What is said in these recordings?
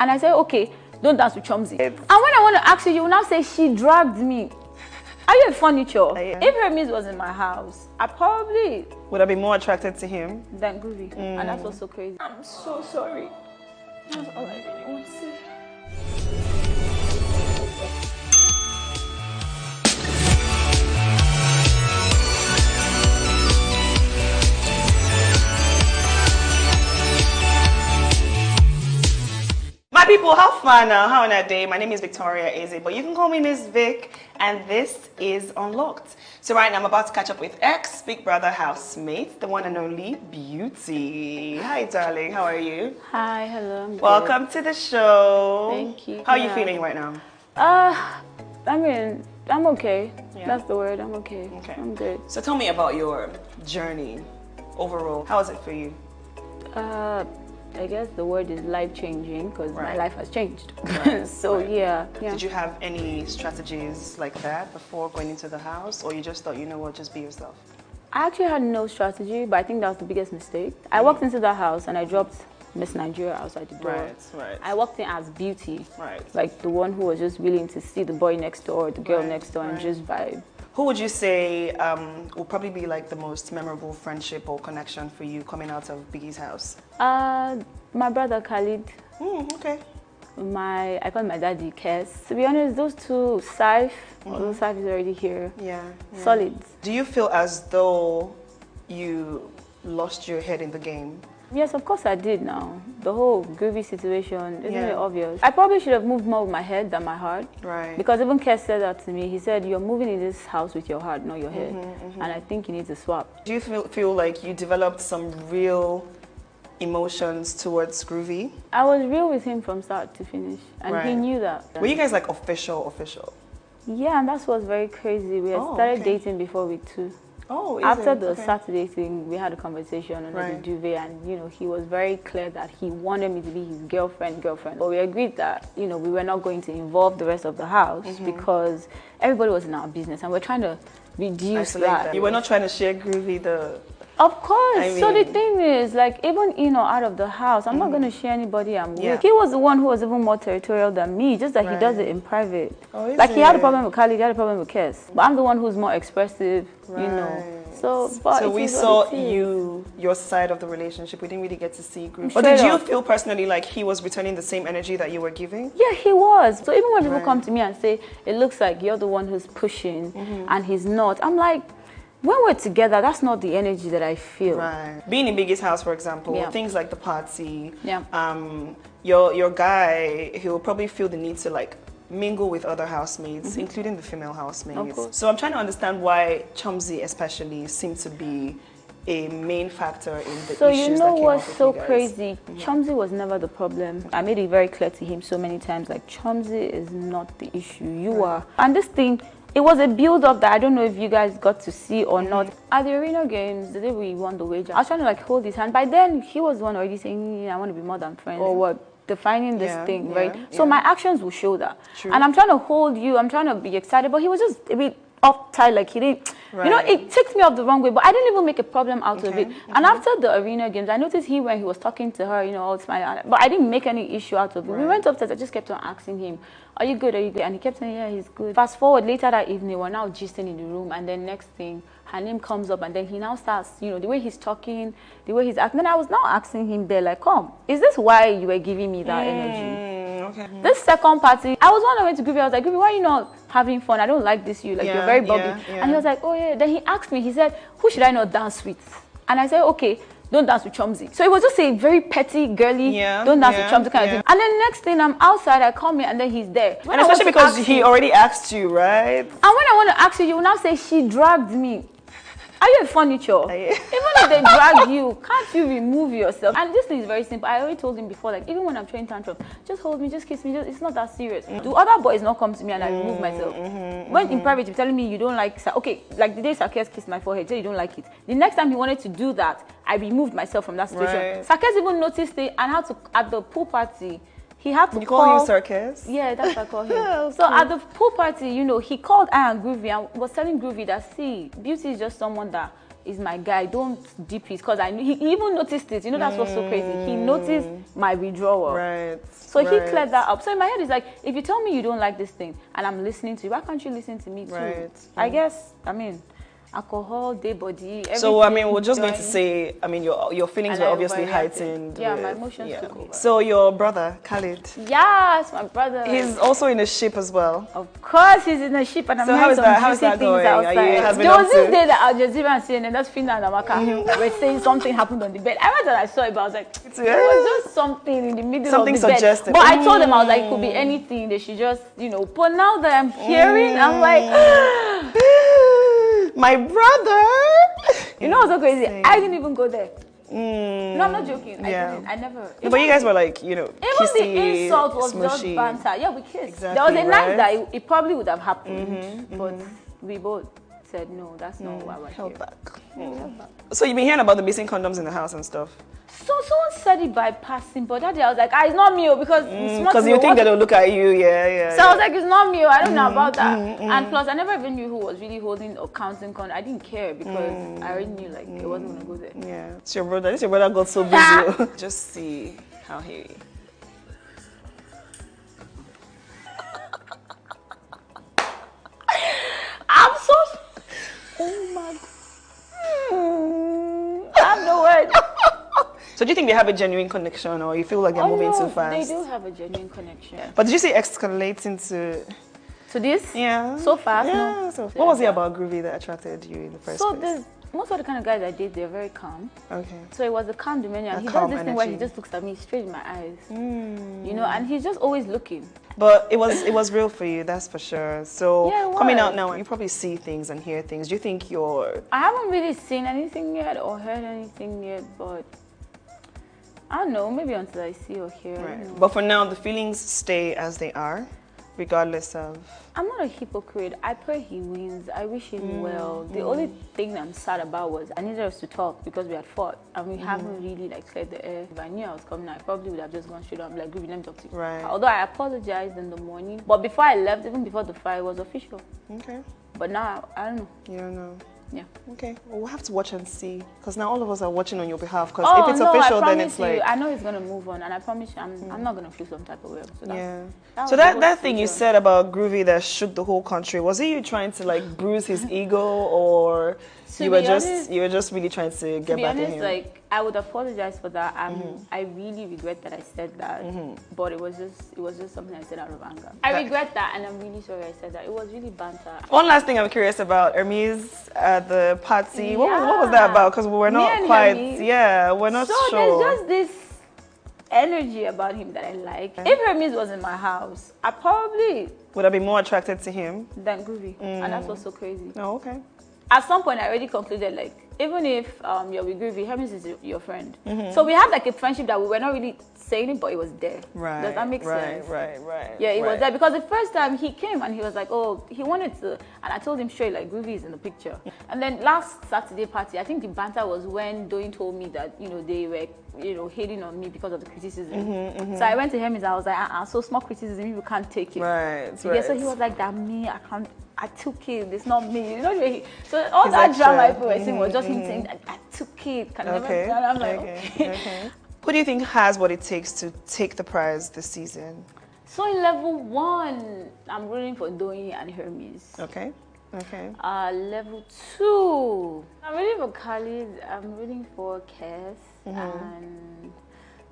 And I said, okay, don't dance with Chomzy. And when I want to ask you, you will now say, she dragged me. Are you a furniture? If Hermes was in my house, I probably would have been more attracted to him than Groovy. And that's what's so crazy. I'm so sorry. That's all I really want to say. My people, how far now? How on that day? My name is Victoria Eze, but you can call me Miss Vic, and this is Unlocked. So right now I'm about to catch up with ex-Big Brother housemate, the one and only Beauty. Hi, darling. How are you? Hi, hello. Welcome to the show. Thank you. How are you feeling right now? I mean, I'm okay. Yeah. That's the word. I'm okay. Okay. I'm good. So tell me about your journey overall. How was it for you? I guess the word is life-changing because my life has changed. So yeah. Did you have any strategies like that before going into the house, or you just thought, you know what, just be yourself? I actually had no strategy, but I think that was the biggest mistake. I walked into the house and I dropped Miss Nigeria outside the door. I walked in as Beauty, like the one who was just willing to see the boy next door, the girl next door, and just vibe. Who would you say will probably be like the most memorable friendship or connection for you coming out of Biggie's house? My brother Khalid. Okay. I call my daddy Kes. To be honest, those two, Saif, although Saif is already here. Solid. Do you feel as though you lost your head in the game? Yes, of course I did now. The whole Groovy situation, isn't it obvious? I probably should have moved more with my head than my heart. Because even Kes said that to me. He said, you're moving in this house with your heart, not your head. And I think you need to swap. Do you feel like you developed some real emotions towards Groovy? I was real with him from start to finish. And he knew that. Were you guys like official? Yeah, and that's what's very crazy. We had started dating before we two. After the Saturday thing, we had a conversation under the duvet, and you know, he was very clear that he wanted me to be his girlfriend. But we agreed that, you know, we were not going to involve the rest of the house because everybody was in our business, and we're trying to reduce that. You were not trying to share Groovy Of course. I mean, so the thing is, like, even, you know, out of the house, I'm not going to share anybody I'm with. He was the one who was even more territorial than me, just that he does it in private. Like, he had a problem with Khalid, he had a problem with Kes. But I'm the one who's more expressive, you know. So we saw your side of the relationship. We didn't really get to see Groovy. But did you feel personally like he was returning the same energy that you were giving? Yeah, he was. So even when people come to me and say, it looks like you're the one who's pushing and he's not, I'm like, when we're together, that's not the energy that I feel. Being in Biggie's house, for example, things like the party, your guy, he will probably feel the need to like mingle with other housemates, including the female housemates. So I'm trying to understand why Chomzy especially seemed to be a main factor in the issues that came up with you guys. So you know what's so crazy? Chomzy was never the problem. I made it very clear to him so many times, like, Chomzy is not the issue, you are. And this thing, it was a build-up that I don't know if you guys got to see or not. At the arena games, the day we won the wager, I was trying to like hold his hand. By then, he was the one already saying, yeah, I want to be more than friends. Or what? Defining this thing, right? So my actions will show that. And I'm trying to hold you, I'm trying to be excited, but he was just a bit uptight, like he didn't, you know, it ticked me off the wrong way, but I didn't even make a problem out of it. And after the arena games, I noticed when he was talking to her, you know, all smiling, but I didn't make any issue out of it. We went upstairs, I just kept on asking him, are you good, and he kept saying, yeah, he's good. Fast forward, later that evening, we're now gisting in the room, and then next thing, her name comes up, and then he now starts, you know, the way he's talking, the way he's acting. Then I was now asking him there, like, come, is this why you were giving me that energy? This second party, I was on the way to Groovy. I was like, Groovy, why are you not having fun? I don't like this, you're very bubbly. And he was like, oh yeah. Then he asked me, he said, who should I not dance with? And I said, okay, don't dance with Chomzy. So it was just a very petty, girly, don't dance with Chomzy kind of thing. And then next thing, I'm outside, I come in, and then he's there. And especially because he already asked you, right? And when I want to ask you, you will now say, she dragged me. Are you a furniture? Even if they drag you, can't you remove yourself? And this thing is very simple. I already told him before, like, even when I'm throwing tantrums, just hold me, just kiss me, it's not that serious. Do other boys not come to me and I remove myself? When in private, you're telling me you don't like, okay, like the day Sakes kissed my forehead, say you don't like it. The next time he wanted to do that, I removed myself from that situation. Sakes even noticed it and had to, at the pool party, he had to call him Circus? Yeah, that's what I call him. So at the pool party, you know, he called I and Groovy and was telling Groovy that, see, Beauty is just someone that he's my guy. Don't dip his, because I knew he even noticed it. You know, that's what's so crazy. He noticed my withdrawal. Right. So he cleared that up. So in my head, it's like, if you tell me you don't like this thing and I'm listening to you, why can't you listen to me too? Right. I guess, I mean, alcohol, day body, everything. So, I mean, we're just going to say, I mean, your feelings were obviously heightened. Yeah, my emotions took over. So, your brother, Khalid. Yes, my brother. He's also in a ship as well. Of course, he's in a ship, and I'm hearing some juicy things outside. There was this day that Al Jazeera and CNN, that's Fina and Amaka, were saying something happened on the bed. I went and I saw it, but I was like, it was just something in the middle of the bed. Suggested. But I told them, I was like, it could be anything. They should just, you know. But now that I'm hearing, I'm like, my brother. You know what's so crazy? I didn't even go there. No, I'm not joking. I never. No, but you guys were like, you know, even kissy, the insult was smushy. just banter. Yeah, we kissed. Exactly, there was a night that right? it probably would have happened, but we both said no. That's not why we're held here. back. So you've been hearing about the missing condoms in the house and stuff. So someone said it by passing, but that day I was like, it's not me, because you think that they'll look at you, So I was like, it's not me, I don't know about that. And plus, I never even knew who was really holding or counting con. I didn't care because I already knew like it wasn't gonna go there. Yeah, it's your brother. Your brother got so busy. Just see how he. I'm so. Oh my God. I have no words. So do you think they have a genuine connection, or you feel like they're moving too fast? They do have a genuine connection. But did you see escalating to this? Yeah. So fast? Yeah. No. So what was it about Groovy that attracted you in the first place? So most of the kind of guys I date, they're very calm. Okay. So it was a calm demeanor. And he does this thing where he just looks at me straight in my eyes. You know, and he's just always looking. But it was real for you, that's for sure. So yeah, coming out now, you probably see things and hear things. Do you think I haven't really seen anything yet or heard anything yet, but I don't know, maybe until I see or hear. Right. But for now, the feelings stay as they are, regardless of... I'm not a hypocrite. I pray he wins. I wish him well. The only thing I'm sad about was I needed us to talk because we had fought and we haven't really like cleared the air. If I knew I was coming, I probably would have just gone straight up like, Groovy, let me talk to you. Right. Although I apologized in the morning, but before I left, even before the fight, it was official. Okay. But now, I don't know. You don't know. Yeah. Okay. Well, we'll have to watch and see, because now all of us are watching on your behalf. Because if it's official, then it's like I know he's gonna move on, and I promise you, I'm not gonna feel some type of way. So that thing you said about Groovy that shook the whole country, was it you trying to like bruise his ego, or you were just really trying to get back at him? Like I would apologize for that. I really regret that I said that, but it was just something I said out of anger. I regret that, and I'm really sorry I said that. It was really banter. One last thing I'm curious about, Hermes at the party. What was that about? Because we were not quite. Hermes. Yeah, we're not sure. So there's just this energy about him that I like. If Hermes was in my house, I probably would have been more attracted to him than Groovy, and that's what's so crazy. Oh, okay. At some point, I already concluded, like, even if you're with Groovy, Hermes is your friend. So we had like a friendship that we were not really saying it, but it was there. Right. Does that make sense? Right. Yeah, it was there because the first time he came and he was like, oh, he wanted to, and I told him straight, like, Groovy is in the picture. And then last Saturday party, I think the banter was when Doyin told me that, you know, they were, you know, hating on me because of the criticism. So I went to Hermes and I was like, so small criticism, you can't take it. Right. Yeah, so he was like, that me, I took it, it's not me. You know, so all that drama people were saying was just him saying, I took it. And I'm like, okay. Who do you think has what it takes to take the prize this season? So in level 1, I'm rooting for Doyin and Hermes. Okay. Level 2, I'm rooting for Khalid, I'm rooting for Kes, and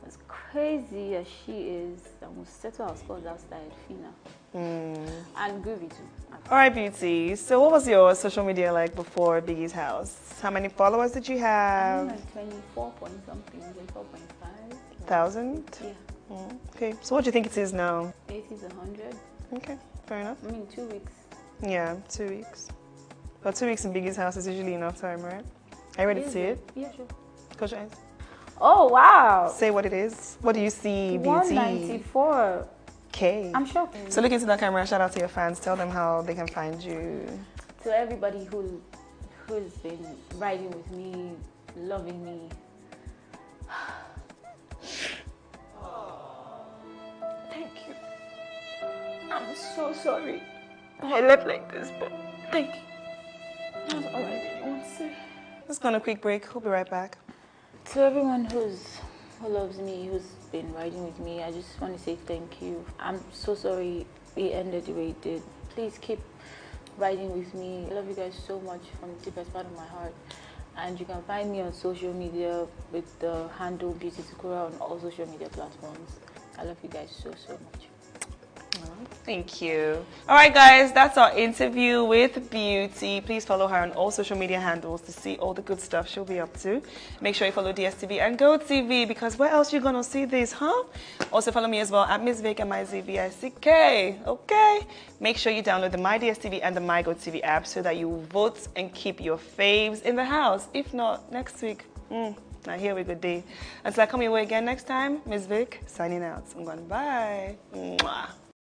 as crazy as she is, I'm going to settle our scores outside Fina. And Groovy too. All right, Beauty. So what was your social media like before Biggie's house? How many followers did you have? I think like 24 point something, 24.5. Thousand? Yeah. Okay. So what do you think it is now? 80 to 100. Okay, fair enough. I mean, 2 weeks. Yeah, 2 weeks. But 2 weeks in Biggie's house is usually enough time, right? Are you ready to see it? Yeah, sure. Close your eyes. Oh, wow. Say what it is. What do you see, Beauty? 194. Okay. I'm shocked. So look into that camera. Shout out to your fans. Tell them how they can find you. To everybody who's been riding with me, loving me. Thank you. I'm so sorry I left like this, but thank you. That's all I really want to say. let's go on a quick break. We'll be right back. To everyone who loves me, who's been riding with me, I just want to say thank you. I'm so sorry it ended the way it did. Please keep riding with me. I love you guys so much from the deepest part of my heart. And you can find me on social media with the handle Beauty Sakura on all social media platforms. I love you guys so much. Thank you. All right, guys, that's our interview with Beauty. Please follow her on all social media handles to see all the good stuff she'll be up to. Make sure you follow DSTV and GoTV, because where else are you going to see this, huh? Also follow me as well at Miss Vic and MyZVICK. Okay? Make sure you download the My DSTV and the My GoTV app so that you vote and keep your faves in the house. If not, next week. Now here we go, day. Until I come your way again next time, Miss Vic signing out. I'm going bye. Mwah.